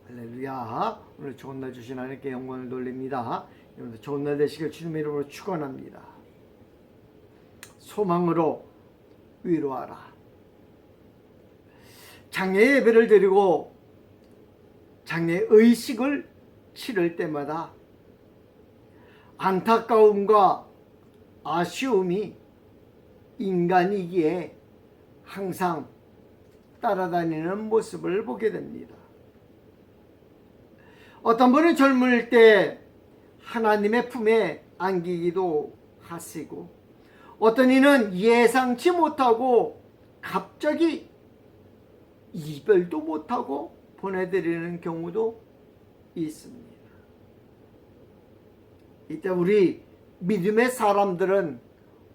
할렐루야. 오늘 좋은 날 주신 하나님께 영광을 돌립니다. 여러분들 좋은 날 되시길 주님의 이름으로 축원합니다. 소망으로 위로하라. 장례 예배를 드리고 장례 의식을 치를 때마다 안타까움과 아쉬움이 인간이기에 항상 따라다니는 모습을 보게 됩니다. 어떤 분은 젊을 때 하나님의 품에 안기기도 하시고, 어떤 이는 예상치 못하고 갑자기 이별도 못하고 보내드리는 경우도 있습니다. 이때 우리 믿음의 사람들은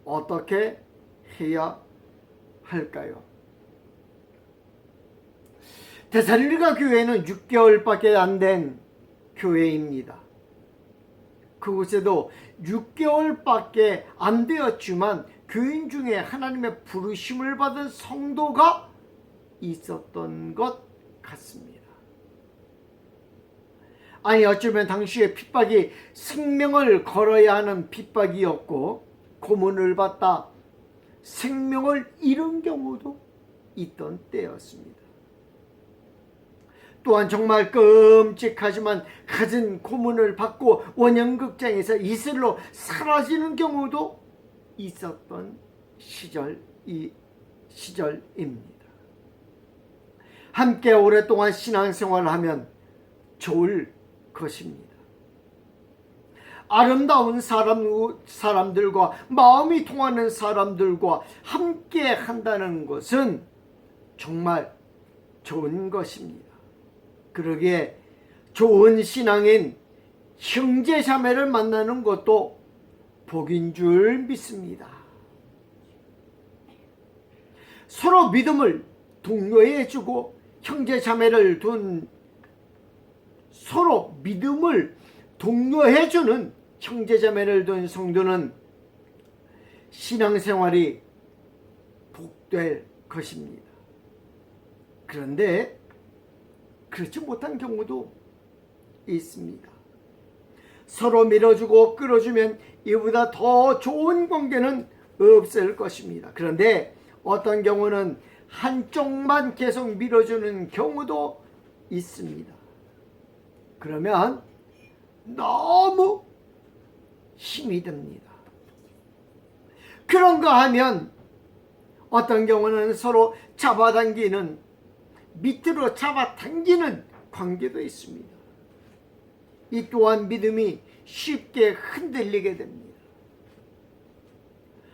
어떻게 해야 할까요? 데살로니가 교회는 6개월밖에 안 된 교회입니다. 그곳에도 6개월밖에 안 되었지만 교인 중에 하나님의 부르심을 받은 성도가 있었던 것 같습니다. 아니, 어쩌면 당시에 핍박이 생명을 걸어야 하는 핍박이었고, 고문을 받다 생명을 잃은 경우도 있던 때였습니다. 또한 정말 끔찍하지만 갖은 고문을 받고 원형극장에서 이슬로 사라지는 경우도 있었던 시절입니다. 함께 오랫동안 신앙생활을 하면 좋을 것입니다. 아름다운 사람들과 마음이 통하는 사람들과 함께 한다는 것은 정말 좋은 것입니다. 그러기에 좋은 신앙인 형제자매를 만나는 것도 복인 줄 믿습니다. 서로 믿음을 독려해주고 형제자매를 서로 믿음을 독려해주는 형제자매를 둔 성도는 신앙생활이 복될 것입니다. 그런데 그렇지 못한 경우도 있습니다. 서로 밀어주고 끌어주면 이보다 더 좋은 관계는 없을 것입니다. 그런데 어떤 경우는 한쪽만 계속 밀어주는 경우도 있습니다. 그러면 너무 힘이 듭니다. 그런가 하면 어떤 경우는 서로 잡아당기는, 밑으로 잡아당기는 관계도 있습니다. 이 또한 믿음이 쉽게 흔들리게 됩니다.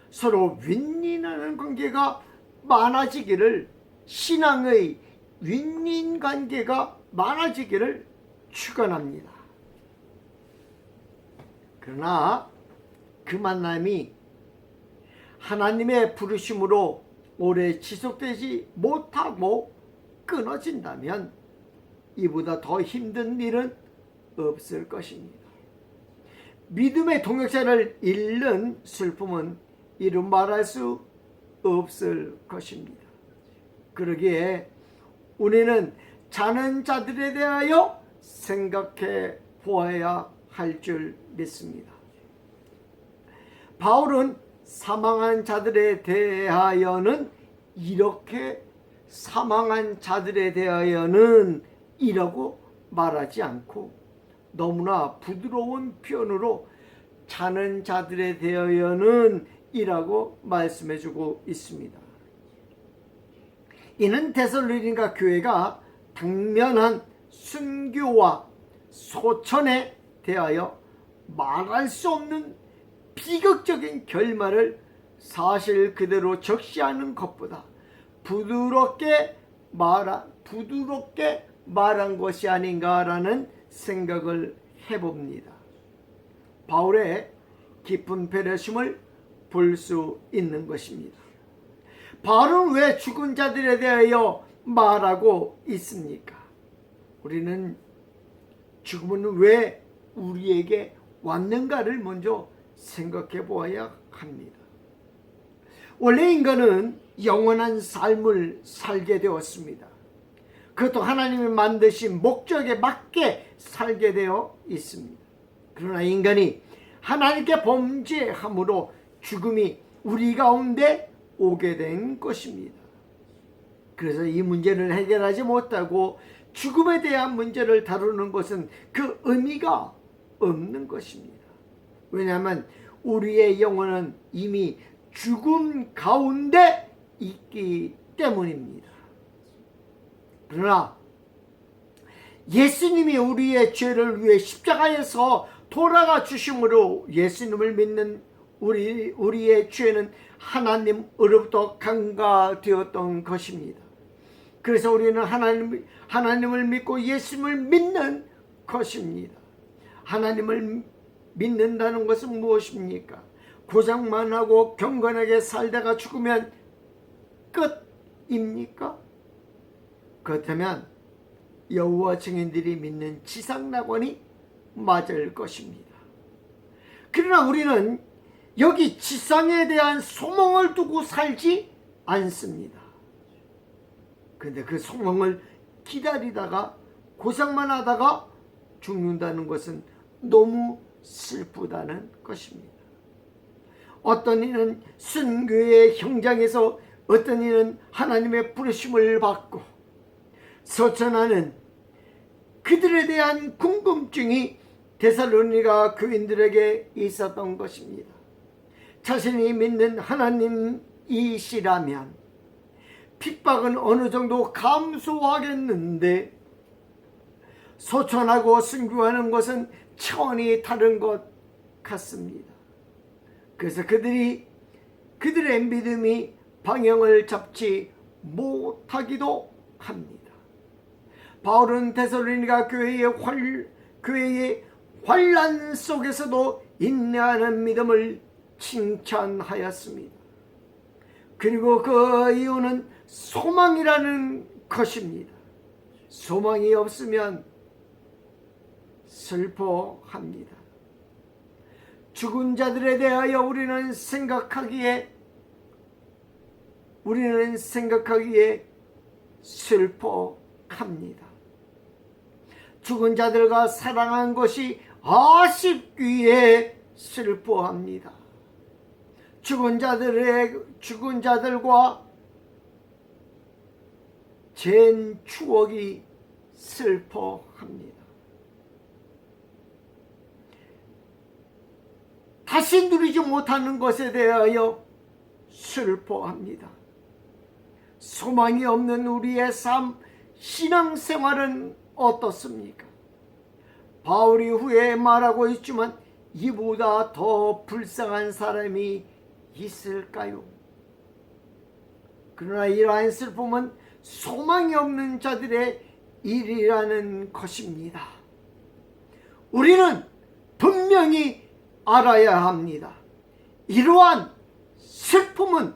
서로 윈윈하는 관계가 많아지기를, 신앙의 윈윈 관계가 많아지기를 축원합니다. 그러나 그 만남이 하나님의 부르심으로 오래 지속되지 못하고 끊어진다면 이보다 더 힘든 일은 없을 것입니다. 믿음의 동역자를 잃는 슬픔은 이루 말할 수 없을 것입니다. 그러기에 우리는 자는 자들에 대하여 생각해 보아야 할 줄 믿습니다. 바울은 사망한 자들에 대하여는 이렇게, 사망한 자들에 대하여는 이라고 말하지 않고 너무나 부드러운 표현으로 자는 자들에 대하여는 이라고 말씀해주고 있습니다. 이는 데살로니가 교회가 당면한 순교와 소천에 대하여 말할 수 없는 비극적인 결말을 사실 그대로 적시하는 것보다 부드럽게 말한 것이 아닌가라는 생각을 해봅니다. 바울의 깊은 배려심을 볼 수 있는 것입니다. 바울은 왜 죽은 자들에 대하여 말하고 있습니까? 우리는 죽음은 왜 우리에게 왔는가를 먼저 생각해 보아야 합니다. 원래 인간은 영원한 삶을 살게 되었습니다. 그것도 하나님이 만드신 목적에 맞게 살게 되어 있습니다. 그러나 인간이 하나님께 범죄함으로 죽음이 우리 가운데 오게 된 것입니다. 그래서 이 문제를 해결하지 못하고 죽음에 대한 문제를 다루는 것은 그 의미가 없는 것입니다. 왜냐하면 우리의 영혼은 이미 죽음 가운데 있기 때문입니다. 그러나 예수님이 우리의 죄를 위해 십자가에서 돌아가 주심으로 예수님을 믿는 우리의 죄는 하나님으로부터 간과되었던 것입니다. 그래서 우리는 하나님을 믿고 예수님을 믿는 것입니다. 하나님을 믿는다는 것은 무엇입니까? 고생만 하고 경건하게 살다가 죽으면 끝입니까? 그렇다면 여호와 증인들이 믿는 지상낙원이 맞을 것입니다. 그러나 우리는 여기 지상에 대한 소망을 두고 살지 않습니다. 그런데 그 소망을 기다리다가 고생만 하다가 죽는다는 것은 너무 슬프다는 것입니다. 어떤 이는 순교의 현장에서 어떤 이는 하나님의 부르심을 받고 서천하는 그들에 대한 궁금증이 데살로니가 교인들에게 있었던 것입니다. 자신이 믿는 하나님이시라면 핍박은 어느 정도 감소하겠는데 소천하고 순교하는 것은 차원이 다른 것 같습니다. 그래서 그들의 믿음이 방향을 잡지 못하기도 합니다. 바울은 데살로니가 교회의 환난 속에서도 인내하는 믿음을 칭찬하였습니다. 그리고 그 이유는 소망이라는 것입니다. 소망이 없으면 슬퍼합니다. 죽은 자들에 대하여 우리는 생각하기에 슬퍼합니다. 죽은 자들과 사랑한 것이 아쉽기에 슬퍼합니다. 죽은 자들과 잰 추억이 슬퍼합니다. 다시 누리지 못하는 것에 대하여 슬퍼합니다. 소망이 없는 우리의 삶, 신앙생활은 어떻습니까? 바울이 후에 말하고 있지만 이보다 더 불쌍한 사람이 있을까요? 그러나 이러한 슬픔은 소망이 없는 자들의 일이라는 것입니다. 우리는 분명히 알아야 합니다. 이러한 슬픔은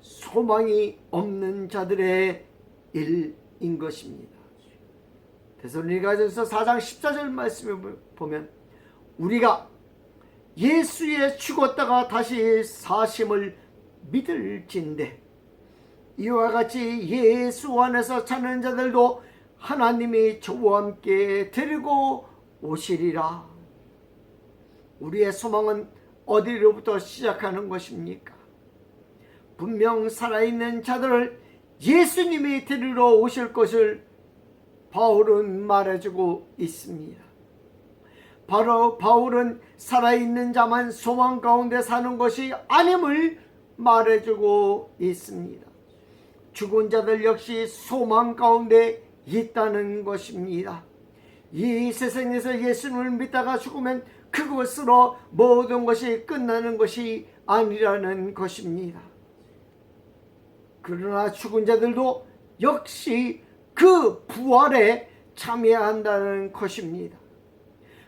소망이 없는 자들의 일인 것입니다. 데살로니가전서 4장 14절 말씀을 보면 우리가 예수의 죽었다가 다시 사심을 믿을진대 이와 같이 예수 안에서 찾는 자들도 하나님이 저와 함께 데리고 오시리라. 우리의 소망은 어디로부터 시작하는 것입니까? 분명 살아있는 자들을 예수님이 데리러 오실 것을 바울은 말해주고 있습니다. 바로 바울은 살아있는 자만 소망 가운데 사는 것이 아님을 말해주고 있습니다. 죽은 자들 역시 소망 가운데 있다는 것입니다. 이 세상에서 예수님을 믿다가 죽으면 그것으로 모든 것이 끝나는 것이 아니라는 것입니다. 그러나 죽은 자들도 역시 그 부활에 참여한다는 것입니다.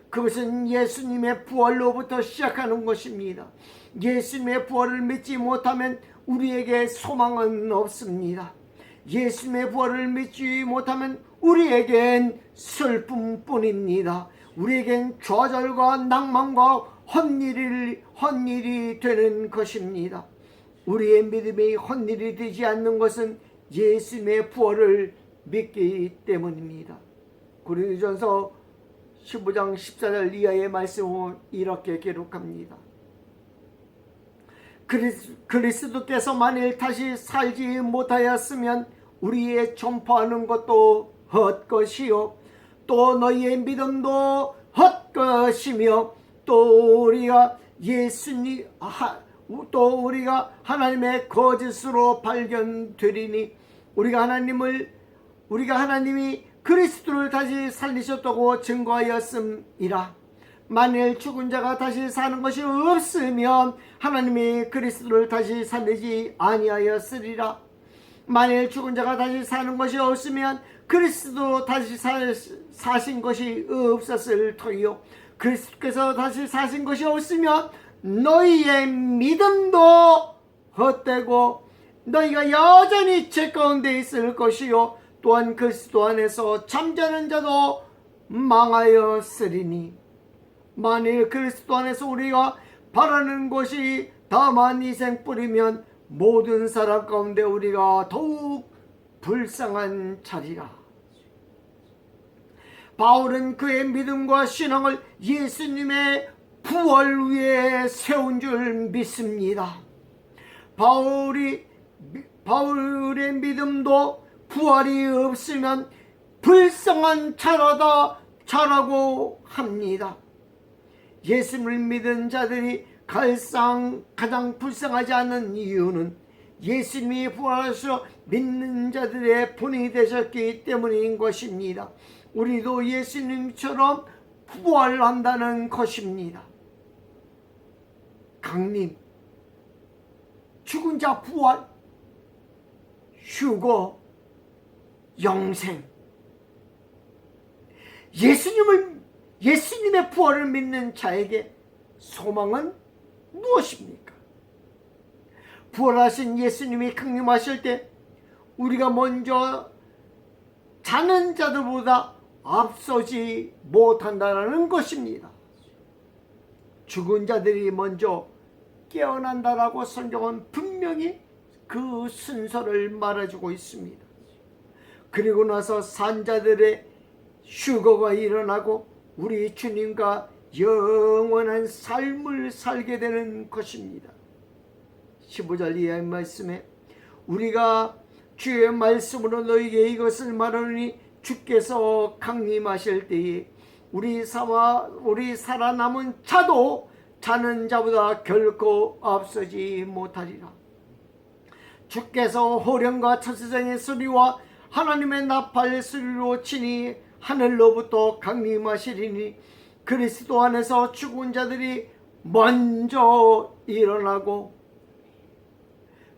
그것은 예수님의 부활로부터 시작하는 것입니다. 예수님의 부활을 믿지 못하면 우리에게 소망은 없습니다. 예수님의 부활을 믿지 못하면 우리에겐 슬픔뿐입니다. 우리에겐 좌절과 낭만과 헛일이 되는 것입니다. 우리의 믿음이 헛일이 되지 않는 것은 예수님의 부활을 믿기 때문입니다. 고린도전서 15장 14절 이하의 말씀은 이렇게 기록합니다. 그리스도께서 만일 다시 살지 못하였으면 우리의 전파하는 것도 헛것이요 또 너희의 믿음도 헛것이며 또 우리가 하나님의 거짓으로 발견되리니 우리가 하나님이 그리스도를 다시 살리셨다고 증거하였음이라. 만일 죽은 자가 다시 사는 것이 없으면 하나님이 그리스도를 다시 살리지 아니하였으리라. 만일 죽은 자가 다시 사는 것이 없으면 그리스도 다시 사신 것이 없었을 터이요 그리스도께서 다시 사신 것이 없으면 너희의 믿음도 헛되고 너희가 여전히 죄 가운데 있을 것이요 또한 그리스도 안에서 잠자는 자도 망하였으리니 만일 그리스도 안에서 우리가 바라는 것이 다만 이생뿐이면 모든 사람 가운데 우리가 더욱 불쌍한 자리라. 바울은 그의 믿음과 신앙을 예수님의 부활 위에 세운 줄 믿습니다. 바울의 믿음도 부활이 없으면 불쌍한 자라고 합니다. 예수님을 믿은 자들이 가장 불쌍하지 않는 이유는 예수님이 부활하셔 믿는 자들의 본이 되셨기 때문인 것입니다. 우리도 예수님처럼 부활한다는 것입니다. 강림, 죽은 자 부활, 휴거, 영생. 예수님의 부활을 믿는 자에게 소망은 무엇입니까? 부활하신 예수님이 강림하실 때 우리가 먼저 자는 자들보다 앞서지 못한다는 것입니다. 죽은 자들이 먼저 깨어난다라고 성경은 분명히 그 순서를 말해주고 있습니다. 그리고 나서 산자들의 휴거가 일어나고 우리 주님과 영원한 삶을 살게 되는 것입니다. 15절 이하의 말씀에 우리가 주의 말씀으로 너희에게 이것을 말하노니 주께서 강림하실 때에 우리 살아남은 자도 자는 자보다 결코 앞서지 못하리라. 주께서 호령과 천사장의 소리와 하나님의 나팔 소리로 치니 하늘로부터 강림하시리니 그리스도 안에서 죽은 자들이 먼저 일어나고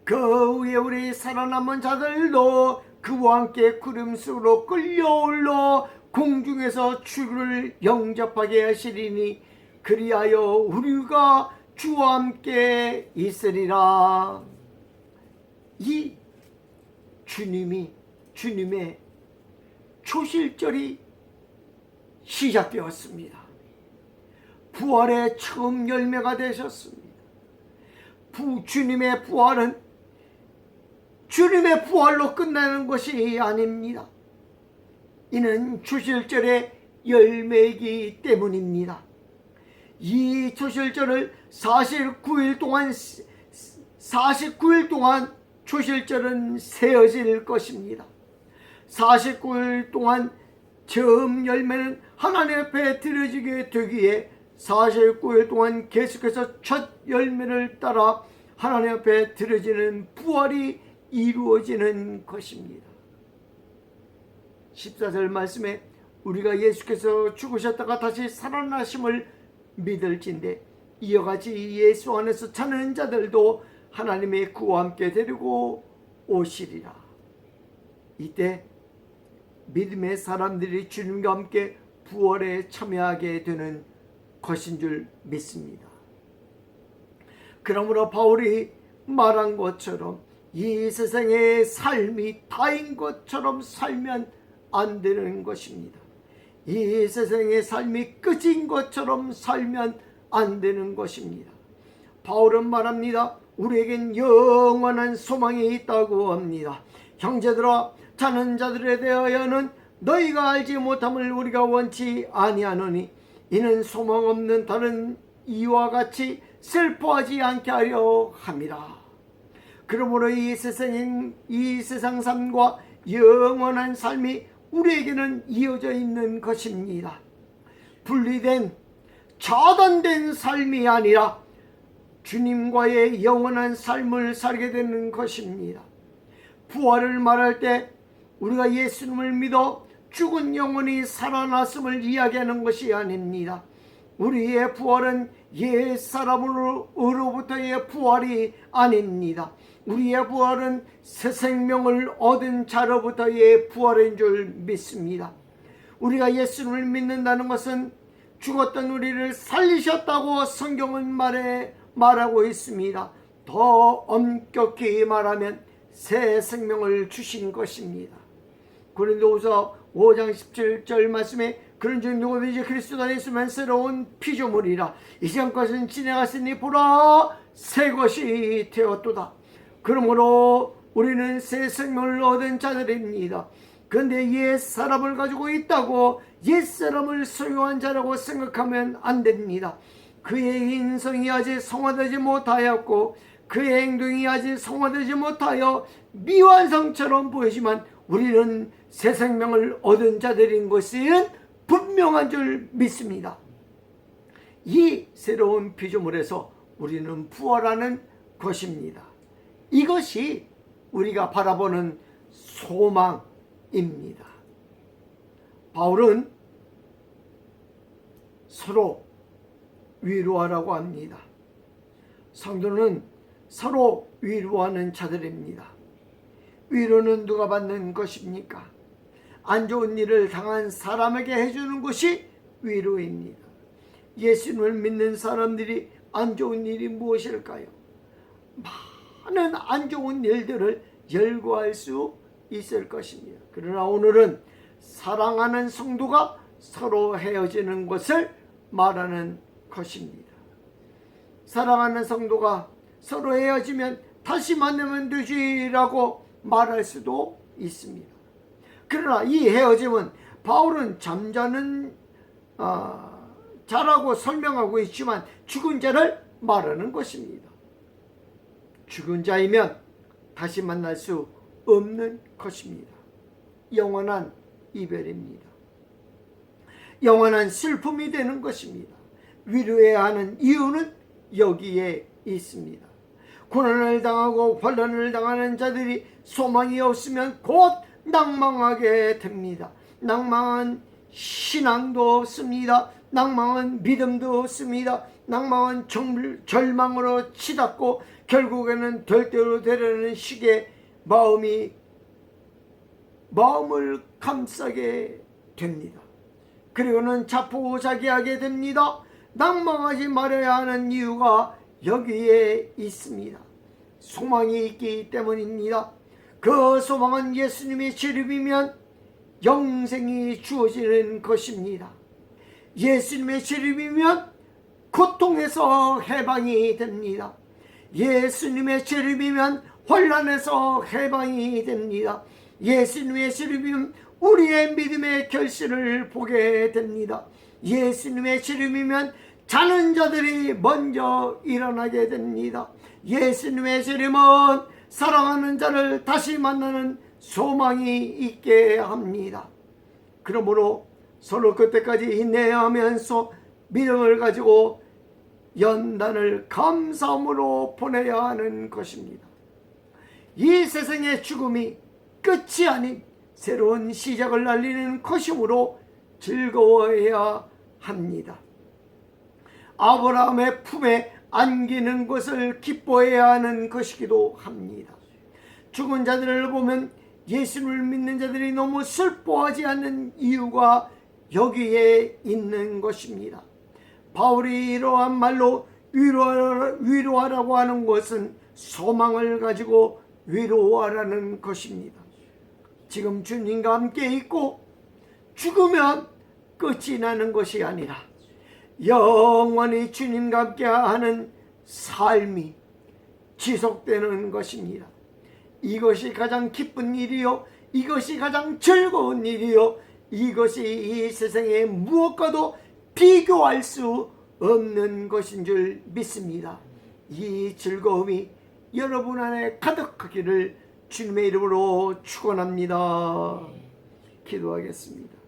그 위에 우리 살아남은 자들도 그와 함께 구름 속으로 끌려올라 공중에서 주를 영접하게 하시리니 그리하여 우리가 주와 함께 있으리라. 이 주님의 초실절이 시작되었습니다. 부활의 처음 열매가 되셨습니다. 주님의 부활은 주님의 부활로 끝나는 것이 아닙니다. 이는 초실절의 열매이기 때문입니다. 이 초실절을 49일 동안 초실절은 세어질 것입니다. 49일 동안 처음 열매는 하나님 앞에 드려지게 되기에 49일 동안 계속해서 첫 열매를 따라 하나님 앞에 드려지는 부활이 이루어지는 것입니다. 14절 말씀에 우리가 예수께서 죽으셨다가 다시 살아나심을 믿을진데 이와 같이 예수 안에서 자는 자들도 하나님의 그와 함께 데리고 오시리라. 이때 믿음의 사람들이 주님과 함께 부활에 참여하게 되는 것인 줄 믿습니다. 그러므로 바울이 말한 것처럼 이 세상의 삶이 다인 것처럼 살면 안 되는 것입니다. 이 세상의 삶이 끝인 것처럼 살면 안 되는 것입니다. 바울은 말합니다. 우리에겐 영원한 소망이 있다고 합니다. 형제들아, 자는 자들에 대하여는 너희가 알지 못함을 우리가 원치 아니하노니 이는 소망 없는 다른 이와 같이 슬퍼하지 않게 하려 함이라. 그러므로 이 세상 삶과 영원한 삶이 우리에게는 이어져 있는 것입니다. 분리된 차단된 삶이 아니라 주님과의 영원한 삶을 살게 되는 것입니다. 부활을 말할 때 우리가 예수님을 믿어 죽은 영혼이 살아났음을 이야기하는 것이 아닙니다. 우리의 부활은 옛 사람으로부터의 부활이 아닙니다. 우리의 부활은 새 생명을 얻은 자로부터의 부활인 줄 믿습니다. 우리가 예수님을 믿는다는 것은 죽었던 우리를 살리셨다고 성경은 말하고 있습니다. 더 엄격히 말하면 새 생명을 주신 것입니다. 고린도후서 5장 17절 말씀에 그런즉 누구든지 그리스도 안에 있으면 새로운 피조물이라 이전 것은 지나갔으니 보라 새 것이 되었도다. 그러므로 우리는 새 생명을 얻은 자들입니다. 그런데 옛 사람을 가지고 있다고 옛 사람을 소유한 자라고 생각하면 안 됩니다. 그의 인성이 아직 성화되지 못하였고 그의 행동이 아직 성화되지 못하여 미완성처럼 보이지만 우리는 새 생명을 얻은 자들인 것은 분명한 줄 믿습니다. 이 새로운 피조물에서 우리는 부활하는 것입니다. 이것이 우리가 바라보는 소망입니다. 바울은 서로 위로하라고 합니다. 성도는 서로 위로하는 자들입니다. 위로는 누가 받는 것입니까? 안 좋은 일을 당한 사람에게 해주는 것이 위로입니다. 예수님을 믿는 사람들이 안 좋은 일이 무엇일까요? 많은 안 좋은 일들을 열거할 수 있을 것입니다. 그러나 오늘은 사랑하는 성도가 서로 헤어지는 것을 말하는 것입니다. 사랑하는 성도가 서로 헤어지면 다시 만나면 되지라고 말할 수도 있습니다. 그러나 이 헤어짐은 바울은 잠자는 자라고 설명하고 있지만 죽은 자를 말하는 것입니다. 죽은 자이면 다시 만날 수 없는 것입니다. 영원한 이별입니다. 영원한 슬픔이 되는 것입니다. 위로해야 하는 이유는 여기에 있습니다. 고난을 당하고 환난을 당하는 자들이 소망이 없으면 곧 낭망하게 됩니다. 낭망은 신앙도 없습니다. 낭망은 믿음도 없습니다. 낭망은 절망으로 치닫고 결국에는 될 대로 되려는 식의 마음을 감싸게 됩니다. 그리고는 자포자기하게 됩니다. 낭망하지 말아야 하는 이유가 여기에 있습니다. 소망이 있기 때문입니다. 그 소망은 예수님의 재림이면 영생이 주어지는 것입니다. 예수님의 재림이면 고통에서 해방이 됩니다. 예수님의 재림이면 환난에서 해방이 됩니다. 예수님의 재림이면 우리의 믿음의 결실을 보게 됩니다. 예수님의 재림이면 자는 자들이 먼저 일어나게 됩니다. 예수님의 재림은 사랑하는 자를 다시 만나는 소망이 있게 합니다. 그러므로 서로 그때까지 인내해야 하면서 믿음을 가지고 연단을 감사함으로 보내야 하는 것입니다. 이 세상의 죽음이 끝이 아닌 새로운 시작을 알리는 것이므로 즐거워해야 합니다. 아브라함의 품에 안기는 것을 기뻐해야 하는 것이기도 합니다. 죽은 자들을 보면 예수를 믿는 자들이 너무 슬퍼하지 않는 이유가 여기에 있는 것입니다. 바울이 이러한 말로 위로하라고 하는 것은 소망을 가지고 위로하라는 것입니다. 지금 주님과 함께 있고 죽으면 끝이 나는 것이 아니라 영원히 주님과 함께 하는 삶이 지속되는 것입니다. 이것이 가장 기쁜 일이요 이것이 가장 즐거운 일이요 이것이 이 세상에 무엇과도 비교할 수 없는 것인 줄 믿습니다. 이 즐거움이 여러분 안에 가득하기를 주님의 이름으로 축원합니다. 기도하겠습니다.